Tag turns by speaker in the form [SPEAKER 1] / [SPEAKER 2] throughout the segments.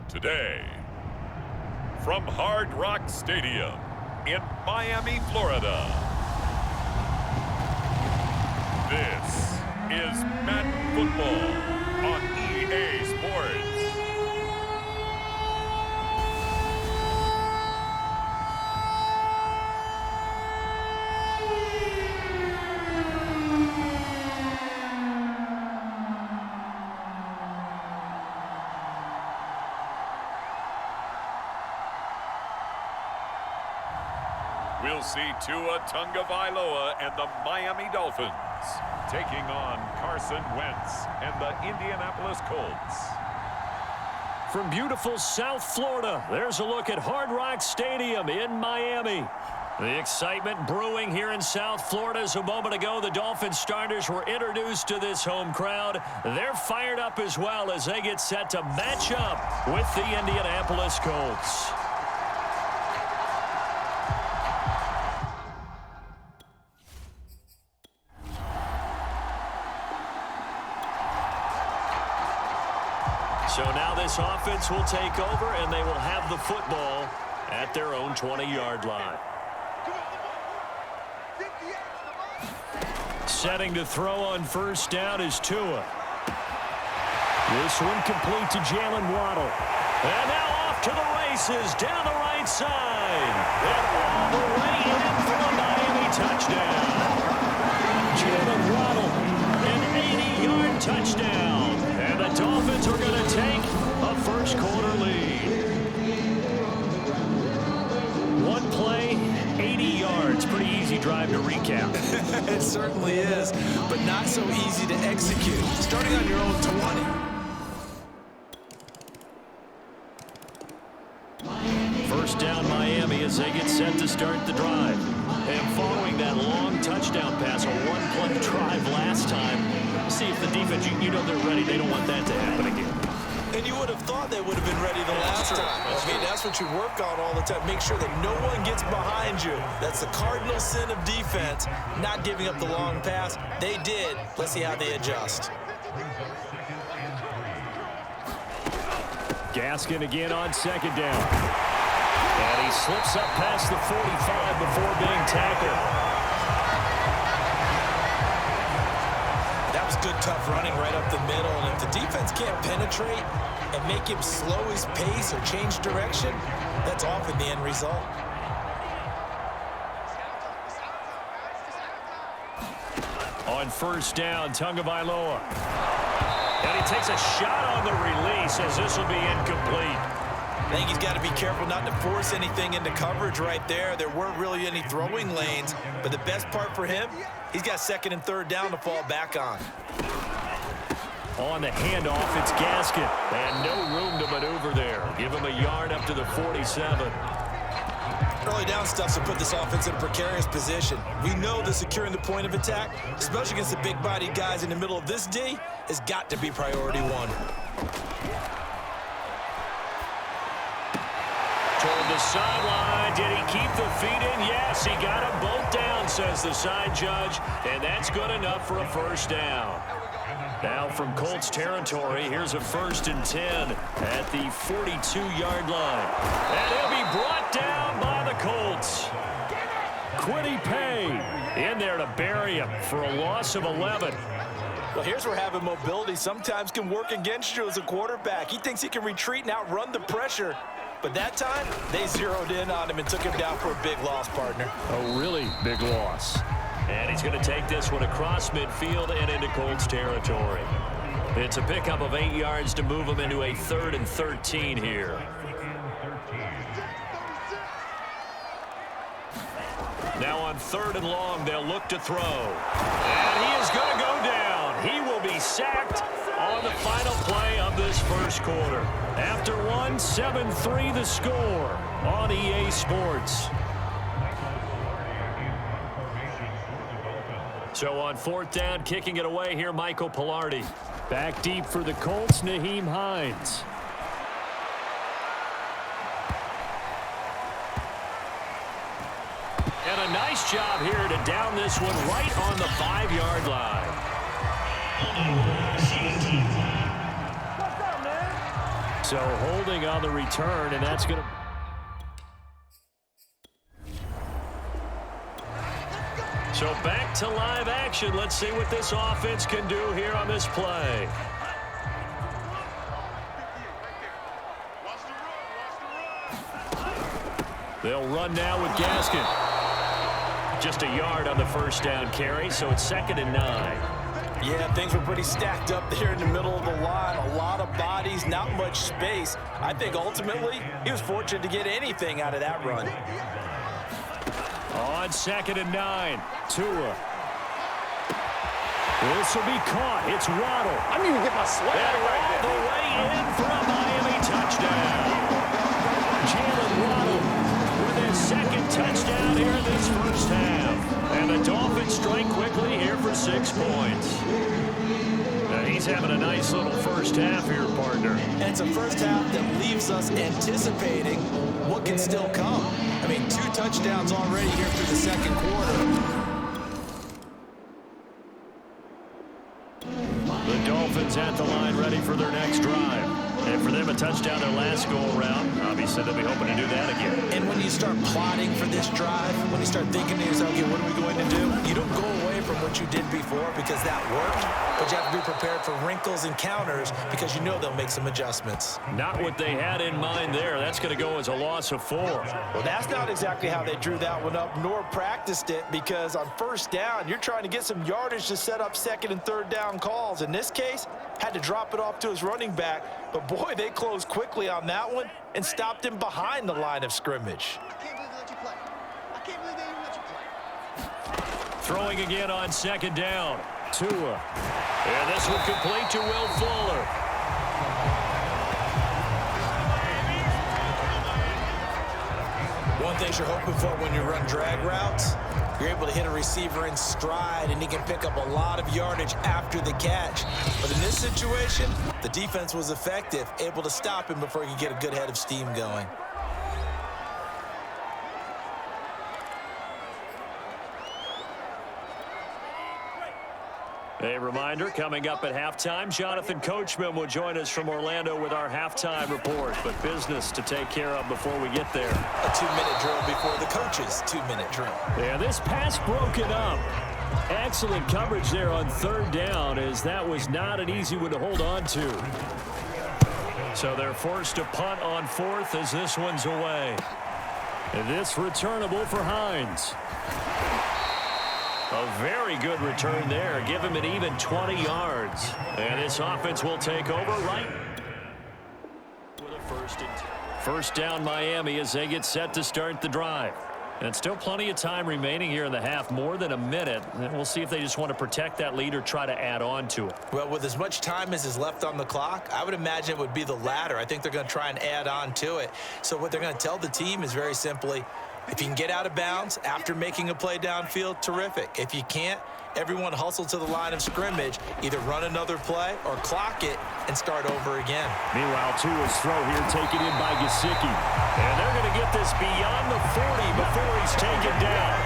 [SPEAKER 1] Today, from Hard Rock Stadium in Miami, Florida, this is Madden Football on EA Sports. We'll see Tua Tagovailoa and the Miami Dolphins taking on Carson Wentz and the Indianapolis Colts.
[SPEAKER 2] From beautiful South Florida, there's a look at Hard Rock Stadium in Miami. The excitement brewing here in South Florida as a moment ago the Dolphins starters were introduced to this home crowd. They're fired up as well as they get set to match up with the Indianapolis Colts. So now this offense will take over, and they will have the football at their own 20-yard line. Setting to throw on first down is Tua. This one complete to Jalen Waddle. And now off to the races down the right side. And all the way in for a Miami touchdown. Jalen Waddle, an 80-yard touchdown. And the Dolphins are going to take a first-quarter lead. One play, 80 yards. Pretty easy drive to recap.
[SPEAKER 3] It certainly is, but not so easy to execute. Starting on your own 20.
[SPEAKER 2] First down Miami as they get set to start the drive. And following that long touchdown pass, a one-play drive last time, see if the defense, you know they're ready. They don't want that to happen again.
[SPEAKER 3] And you would have thought they would have been ready the last time. I mean, that's what you work on all the time. Make sure that no one gets behind you. That's the cardinal sin of defense, not giving up the long pass. They did. Let's see how they adjust.
[SPEAKER 2] Gaskin again on second down. And he slips up past the 45 before being tackled.
[SPEAKER 3] Good tough running right up the middle, and if the defense can't penetrate and make him slow his pace or change direction, that's often the end result.
[SPEAKER 2] On first down, Tagovailoa. And he takes a shot on the release as this will be incomplete.
[SPEAKER 3] I think he's got to be careful not to force anything into coverage right there. There weren't really any throwing lanes, but the best part for him, he's got second and third down to fall back on.
[SPEAKER 2] On the handoff, it's Gaskin. And no room to maneuver there. Give him a yard up to the 47.
[SPEAKER 3] Early down stuff to put this offense in a precarious position. We know that securing the point of attack, especially against the big-bodied guys in the middle of this D, has got to be priority one.
[SPEAKER 2] Toward the sideline. Did he keep the feet in? Yes, he got them both down, says the side judge. And that's good enough for a first down. Now from Colts territory, here's a 1st and 10 at the 42-yard line. And he'll be brought down by the Colts. Quiddy Pay in there to bury him for a loss of 11.
[SPEAKER 3] Well, here's where having mobility sometimes can work against you as a quarterback. He thinks he can retreat and outrun the pressure. But that time, they zeroed in on him and took him down for a big loss, partner.
[SPEAKER 2] A really big loss. And he's going to take this one across midfield and into Colts territory. It's a pickup of 8 yards to move him into a 3rd and 13 here. Now on 3rd and long, they'll look to throw. And he is going to go down. He will be sacked first quarter. After one, 7-3 the score on EA Sports. So on fourth down, kicking it away here, Michael Pilardi. Back deep for the Colts, Nyheim Hines. And a nice job here to down this one right on the 5-yard line. So holding on the return, and that's going to... So back to live action. Let's see what this offense can do here on this play. They'll run now with Gaskin. Just a yard on the first down carry, so it's 2nd and 9.
[SPEAKER 3] Yeah, things were pretty stacked up there in the middle of the line. A lot of bodies, not much space. I think ultimately he was fortunate to get anything out of that run.
[SPEAKER 2] On 2nd and 9, Tua. This will be caught. It's Waddle.
[SPEAKER 4] I need to get my swag right there.
[SPEAKER 2] All the way in for a Miami touchdown. Jalen Waddle with his 2nd touchdown here in this first half. And the Dolphins strike quickly here for 6 points. Now he's having a nice little first half here, partner.
[SPEAKER 3] And it's a first half that leaves us anticipating what can still come. I mean, 2 touchdowns already here through the 2nd quarter.
[SPEAKER 2] The Dolphins at the line ready for their next drive. And for them, a touchdown their last go-around. Obviously, they'll be hoping to do that again.
[SPEAKER 3] And when you start plotting for this drive, when you start thinking to yourself, okay, what are we going to do? You don't go away from what you did before because that worked, but you have to be prepared for wrinkles and counters because you know they'll make some adjustments.
[SPEAKER 2] Not what they had in mind there. That's going to go as a loss of 4.
[SPEAKER 3] Well, that's not exactly how they drew that one up, nor practiced it, because on first down, you're trying to get some yardage to set up 2nd and 3rd down calls. In this case, had to drop it off to his running back, but boy, they closed quickly on that one and stopped him behind the line of scrimmage.
[SPEAKER 4] I can't believe they let you play. I can't believe they even let you play.
[SPEAKER 2] Throwing again on 2nd down. Tua. And this one complete to Will Fuller.
[SPEAKER 3] One thing you're hoping for when you run drag routes, you're able to hit a receiver in stride, and he can pick up a lot of yardage after the catch. But in this situation, the defense was effective, able to stop him before he could get a good head of steam going.
[SPEAKER 2] A reminder, coming up at halftime, Jonathan Coachman will join us from Orlando with our halftime report. But business to take care of before we get there.
[SPEAKER 3] A 2-minute drill before the coach's 2-minute drill.
[SPEAKER 2] Yeah, this pass broken up. Excellent coverage there on 3rd down, as that was not an easy one to hold on to. So they're forced to punt on 4th as this one's away. And this returnable for Hines. A very good return there. Give him an even 20 yards. And this offense will take over right with a first down Miami as they get set to start the drive. And still plenty of time remaining here in the half, more than a minute. And we'll see if they just want to protect that lead or try to add on to it.
[SPEAKER 3] Well, with as much time as is left on the clock, I would imagine it would be the latter. I think they're going to try and add on to it. So what they're going to tell the team is very simply, if you can get out of bounds after making a play downfield, terrific. If you can't, everyone hustle to the line of scrimmage, either run another play or clock it and start over again.
[SPEAKER 2] Meanwhile, Tua's throw here taken in by Gesicki. And they're going to get this beyond the 40 before he's taken down.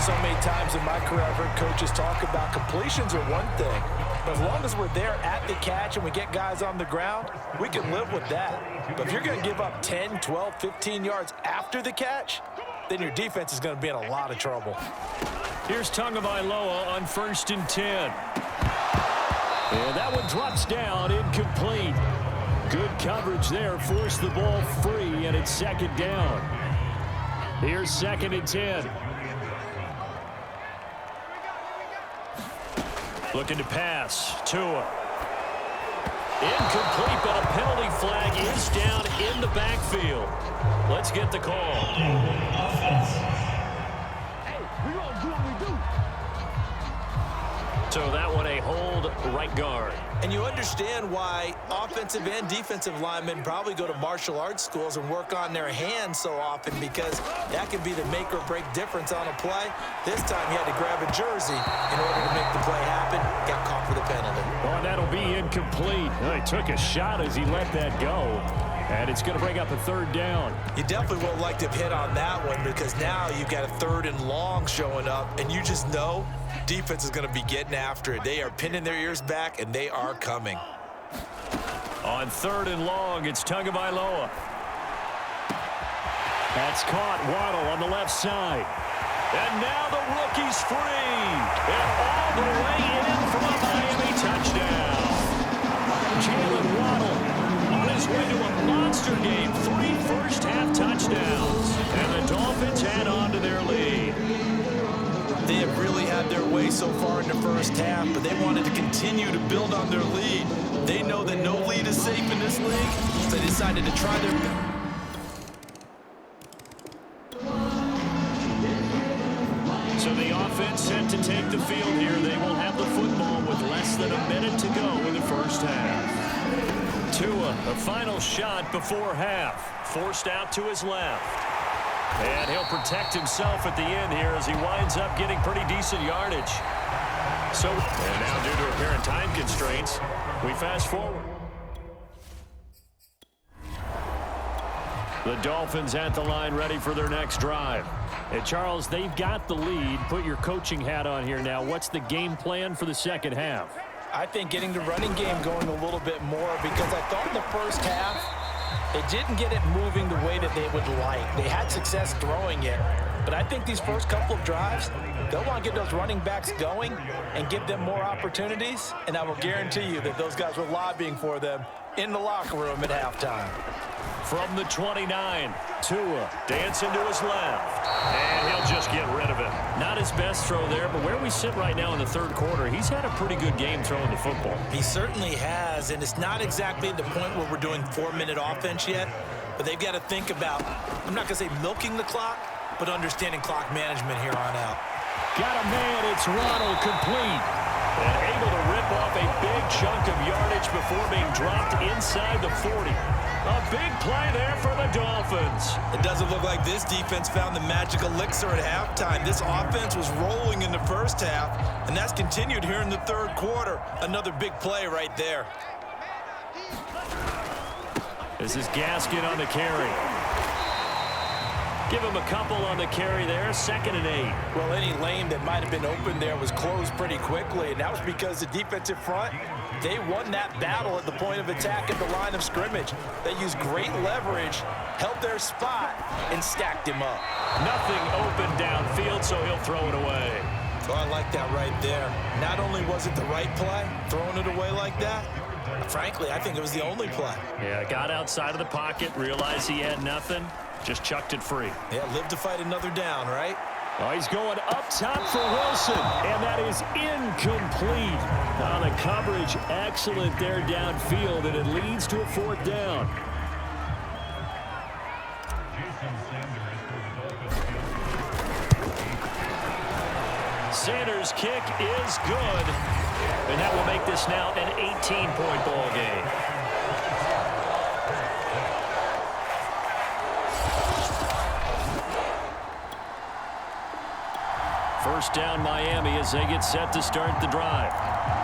[SPEAKER 3] So many times in my career, I've heard coaches talk about completions are one thing. But as long as we're there at the catch and we get guys on the ground, we can live with that. But if you're going to give up 10, 12, 15 yards after the catch, then your defense is going to be in a lot of trouble.
[SPEAKER 2] Here's Tagovailoa on 1st and 10. And that one drops down, incomplete. Good coverage there, forced the ball free, and it's 2nd down. Here's 2nd and 10. Looking to pass. Tua. Incomplete, but a penalty flag is down in the backfield. Let's get the call.
[SPEAKER 4] Hey, we gonna do what we do.
[SPEAKER 2] So that one a hold right guard.
[SPEAKER 3] And you understand why offensive and defensive linemen probably go to martial arts schools and work on their hands so often, because that can be the make or break difference on a play. This time he had to grab a jersey in order to make the play happen. Got caught for the penalty.
[SPEAKER 2] Oh, and that'll be incomplete. He took a shot as he let that go. And it's going to bring up a 3rd down.
[SPEAKER 3] You definitely would have liked to have hit on that one, because now you've got a 3rd and long showing up, and you just know defense is going to be getting after it. They are pinning their ears back, and they are coming.
[SPEAKER 2] On 3rd and long, it's Tagovailoa. That's caught. Waddle on the left side. And now the rookie's free. And all the way in for a Miami touchdown. Jalen Waddle on his way to a monster game. 3 first-half touchdowns. And the Dolphins add on to their lead.
[SPEAKER 3] They have really had their way so far in the first half, but they wanted to continue to build on their lead. They know that no lead is safe in this league, so they decided to try their best.
[SPEAKER 2] So the offense set to take the field here. They will have the football with less than a minute to go in the first half. Tua, a final shot before half. Forced out to his left. And he'll protect himself at the end here as he winds up getting pretty decent yardage. So, and now due to apparent time constraints, we fast forward. The Dolphins at the line ready for their next drive. And Charles, they've got the lead. Put your coaching hat on here now. What's the game plan for the second half?
[SPEAKER 3] I think getting the running game going a little bit more, because I thought in the first half they didn't get it moving the way that they would like. They had success throwing it, but I think these first couple of drives, they'll want to get those running backs going and give them more opportunities, and I will guarantee you that those guys were lobbying for them in the locker room at halftime.
[SPEAKER 2] From the 29, Tua dancing to his left. And he'll just get rid of it. Not his best throw there, but where we sit right now in the 3rd quarter, he's had a pretty good game throwing the football.
[SPEAKER 3] He certainly has, and it's not exactly the point where we're doing 4-minute offense yet, but they've got to think about, I'm not going to say milking the clock, but understanding clock management here on out.
[SPEAKER 2] Got a man, it's Ronald, complete. And able to rip off a big chunk of yardage before being dropped inside the 40. A big play there for the Dolphins.
[SPEAKER 3] It doesn't look like this defense found the magic elixir at halftime. This offense was rolling in the first half, and that's continued here in the 3rd quarter. Another big play right there.
[SPEAKER 2] This is Gaskin on the carry. Give him a couple on the carry there. 2nd and 8.
[SPEAKER 3] Well, any lane that might have been open there was closed pretty quickly, and that was because the defensive front, they won that battle at the point of attack at the line of scrimmage. They used great leverage, held their spot, and stacked him up.
[SPEAKER 2] Nothing open downfield, so he'll throw it away.
[SPEAKER 3] So I like that right there. Not only was it the right play, throwing it away like that, frankly, I think it was the only play.
[SPEAKER 2] Yeah, got outside of the pocket, realized he had nothing, just chucked it free.
[SPEAKER 3] Yeah, live to fight another down, right?
[SPEAKER 2] Oh, he's going up top for Wilson, and that is incomplete. Now the coverage excellent there downfield, and it leads to a 4th down. Sanders' kick is good, and that will make this now an 18-point ball game. First down Miami as they get set to start the drive.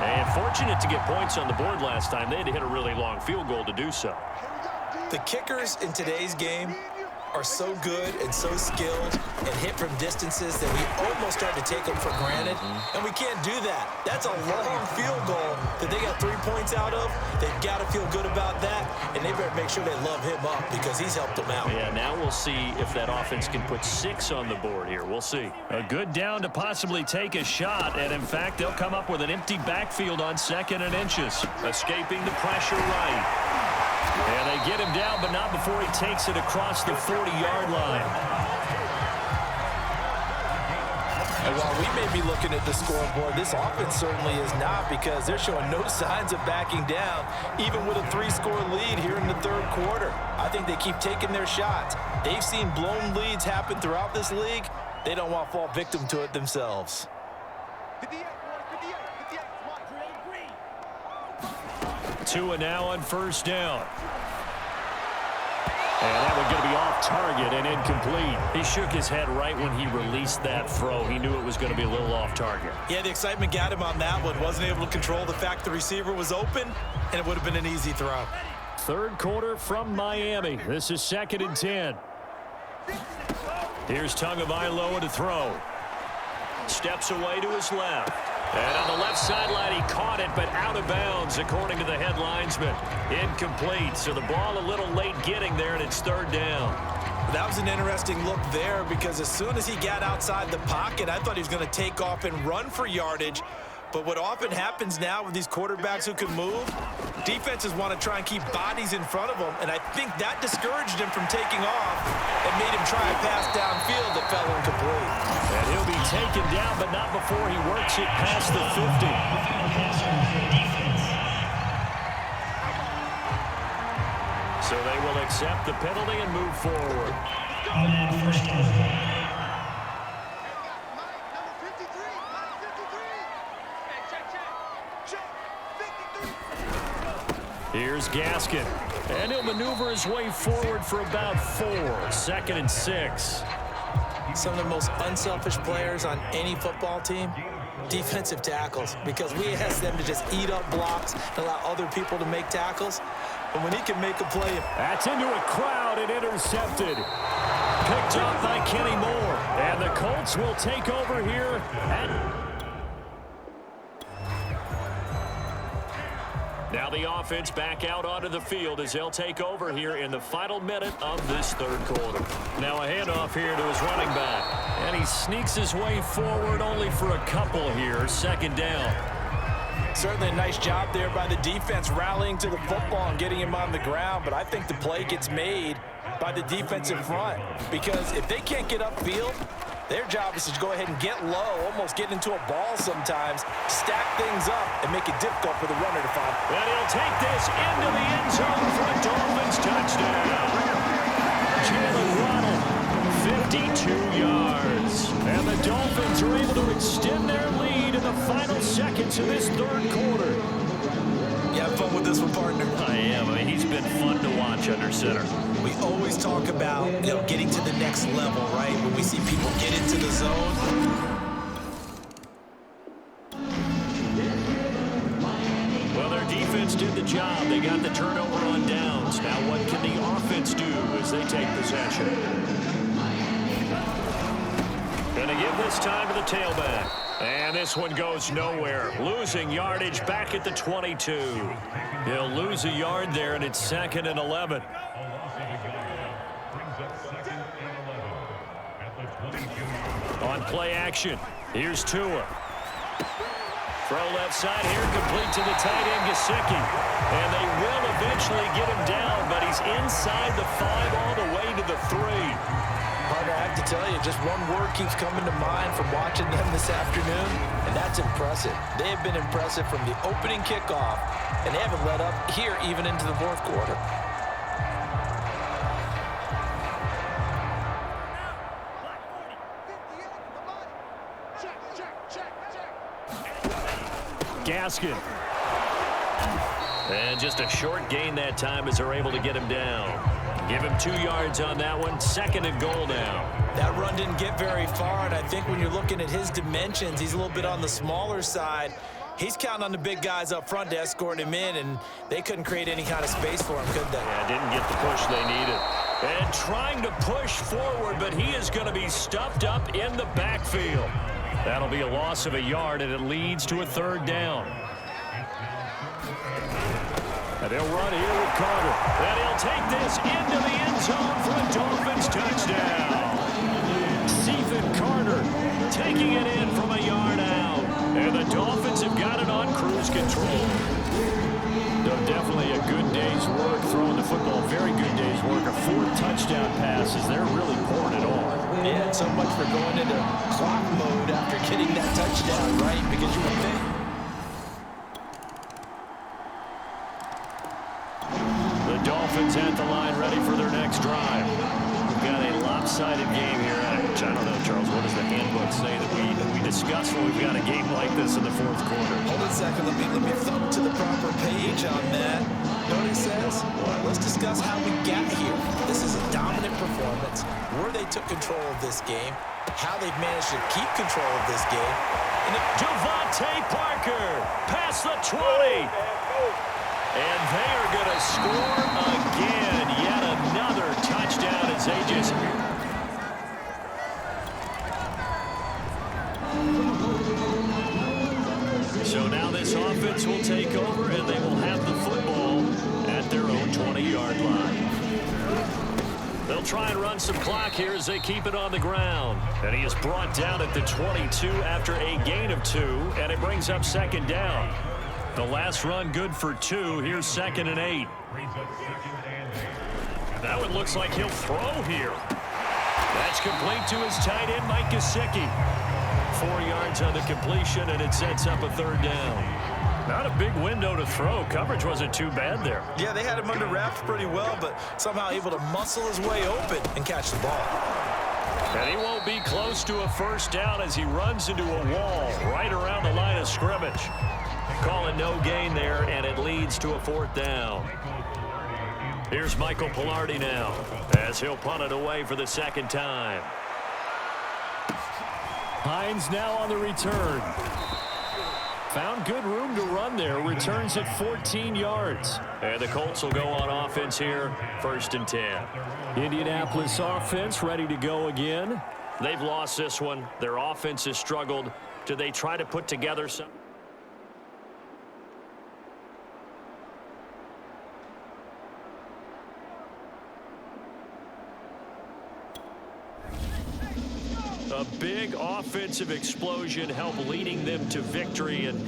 [SPEAKER 2] And fortunate to get points on the board last time. They had to hit a really long field goal to do so.
[SPEAKER 3] The kickers in today's game are so good and so skilled and hit from distances that we almost start to take them for granted, and we can't do that. That's a long field goal that they got 3 points out of. They've got to feel good about that, and they better make sure they love him up because he's helped them out.
[SPEAKER 2] Yeah, now we'll see if that offense can put 6 on the board here. We'll see. A good down to possibly take a shot, and in fact, they'll come up with an empty backfield on 2nd and inches. Escaping the pressure right. And they get him down, but not before he takes it across the 40-yard line.
[SPEAKER 3] And while we may be looking at the scoreboard, this offense certainly is not, because they're showing no signs of backing down, even with a 3-score lead here in the 3rd quarter. I think they keep taking their shots. They've seen blown leads happen throughout this league. They don't want to fall victim to it themselves.
[SPEAKER 4] 58, 58, 58.
[SPEAKER 2] Tua now on first down. And that one going to be off target and incomplete. He shook his head right when he released that throw. He knew it was going to be a little off target.
[SPEAKER 3] Yeah, the excitement got him on that one. Wasn't able to control the fact the receiver was open, and it would have been an easy throw.
[SPEAKER 2] Third quarter from Miami. This is 2nd and 10. Here's Tagovailoa to throw. Steps away to his left. And on the left sideline, he caught it, but out of bounds, according to the head linesman. Incomplete, so the ball a little late getting there, and it's 3rd down.
[SPEAKER 3] That was an interesting look there because as soon as he got outside the pocket, I thought he was going to take off and run for yardage. But what often happens now with these quarterbacks who can move, defenses want to try and keep bodies in front of them, and I think that discouraged him from taking off and made him try a pass downfield that fell incomplete.
[SPEAKER 2] And he'll be taken down, but not before he works it past the 50. So they will accept the penalty and move forward. Here's Gaskin. And he'll maneuver his way forward for about 4. 2nd and 6.
[SPEAKER 3] Some of the most unselfish players on any football team, defensive tackles, because we ask them to just eat up blocks and allow other people to make tackles. But when he can make a play.
[SPEAKER 2] That's into a crowd and intercepted. Picked up by Kenny Moore. And the Colts will take over here. Now the offense back out onto the field as they'll take over here in the final minute of this 3rd quarter. Now a handoff here to his running back. And he sneaks his way forward only for a couple here. 2nd down.
[SPEAKER 3] Certainly a nice job there by the defense rallying to the football and getting him on the ground. But I think the play gets made by the defensive front. Because if they can't get upfield, their job is to go ahead and get low, almost get into a ball sometimes, stack things up, and make it difficult for the runner to find.
[SPEAKER 2] And he'll take this into the end zone for a Dolphins touchdown. Jalen Waddle, 52 yards. And the Dolphins are able to extend their lead in the final seconds of this 3rd quarter.
[SPEAKER 3] You have fun with this one, partner?
[SPEAKER 2] I am. I mean, he's been fun to watch under center.
[SPEAKER 3] We always talk about, getting to the next level, right? When we see people get into the zone.
[SPEAKER 2] Well, their defense did the job. They got the turnover on downs. Now what can the offense do as they take possession? Gonna give this time to the tailback. And this one goes nowhere. Losing yardage back at the 22. He'll lose a yard there, and it's 2nd and 11. On play action, here's Tua. Throw left side here, complete to the tight end, Gesicki. And they will eventually get him down, but he's inside the 5 all the way to the 3.
[SPEAKER 3] Partner, I have to tell you, just one word keeps coming to mind from watching them this afternoon, and that's impressive. They have been impressive from the opening kickoff, and they haven't let up here even into the 4th quarter.
[SPEAKER 2] Gaskin. And just a short gain that time as they're able to get him down. Give him 2 yards on that one. 2nd and goal now.
[SPEAKER 3] That run didn't get very far, and I think when you're looking at his dimensions, he's a little bit on the smaller side. He's counting on the big guys up front to escort him in, and they couldn't create any kind of space for him, could they?
[SPEAKER 2] Yeah, didn't get the push they needed. And trying to push forward, but he is going to be stuffed up in the backfield. That'll be a loss of a yard, and it leads to a 3rd down. And they'll run here with Carter. And he'll take this into the end zone for a Dolphins touchdown. Stephen Carter taking it in from a yard out. And the Dolphins have got it on cruise control. No, definitely a good day's work throwing the football. Very good day's work. A 4th touchdown passes. They're really pouring it on.
[SPEAKER 3] Yeah, and so much for going into clock mode after getting that touchdown, right? Because you would think.
[SPEAKER 2] The Dolphins at the line, ready for their next drive. We've got a lopsided game here. I don't know, Charles, what does the handbook say that we discuss when we've got a game like this in the 4th quarter?
[SPEAKER 3] Hold on a second. Let me thumb to the proper page on that. You know what it says? Let's discuss how we got here. This is a dominant performance, where they took control of this game, how they've managed to keep control of this game. And
[SPEAKER 2] Devontae Parker past the 20. And they are going to score again. Yet another touchdown as they just... So now this offense will take over, and they will have the football at their own 20-yard line. They'll try and run some clock here as they keep it on the ground. And he is brought down at the 22 after a gain of 2, and it brings up second down. The last run good for 2. Here's 2nd and 8. That one looks like he'll throw here. That's complete to his tight end, Mike Gesicki. 4 yards on the completion, and it sets up a 3rd down. Not a big window to throw. Coverage wasn't too bad there.
[SPEAKER 3] Yeah, they had him under wraps pretty well, but somehow able to muscle his way open and catch the ball.
[SPEAKER 2] And he won't be close to a 1st down as he runs into a wall right around the line of scrimmage. Calling no gain there, and it leads to a 4th down. Here's Michael Pilardi now as he'll punt it away for the 2nd time. Hines now on the return. Found good room to run there. Returns at 14 yards. And the Colts will go on offense here, 1st and 10. Indianapolis offense ready to go again. They've lost this one. Their offense has struggled. Do they try to put together some? A big offensive explosion helped leading them to victory, and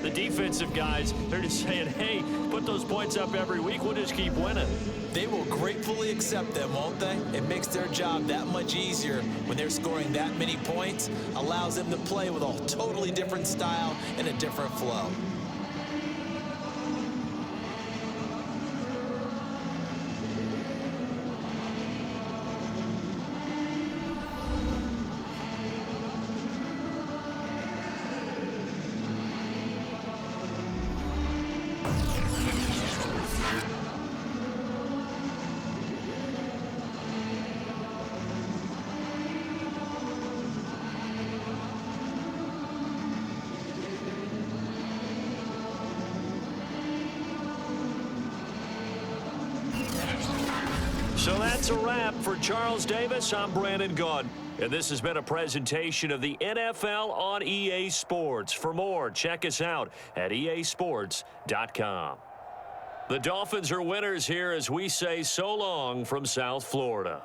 [SPEAKER 2] the defensive guys, they're just saying, hey, put those points up every week, we'll just keep winning.
[SPEAKER 3] They will gratefully accept them, won't they? It makes their job that much easier when they're scoring that many points, allows them to play with a totally different style and a different flow.
[SPEAKER 2] So that's a wrap for Charles Davis. I'm Brandon Gaudin, and this has been a presentation of the NFL on EA Sports. For more, check us out at easports.com. The Dolphins are winners here as we say so long from South Florida.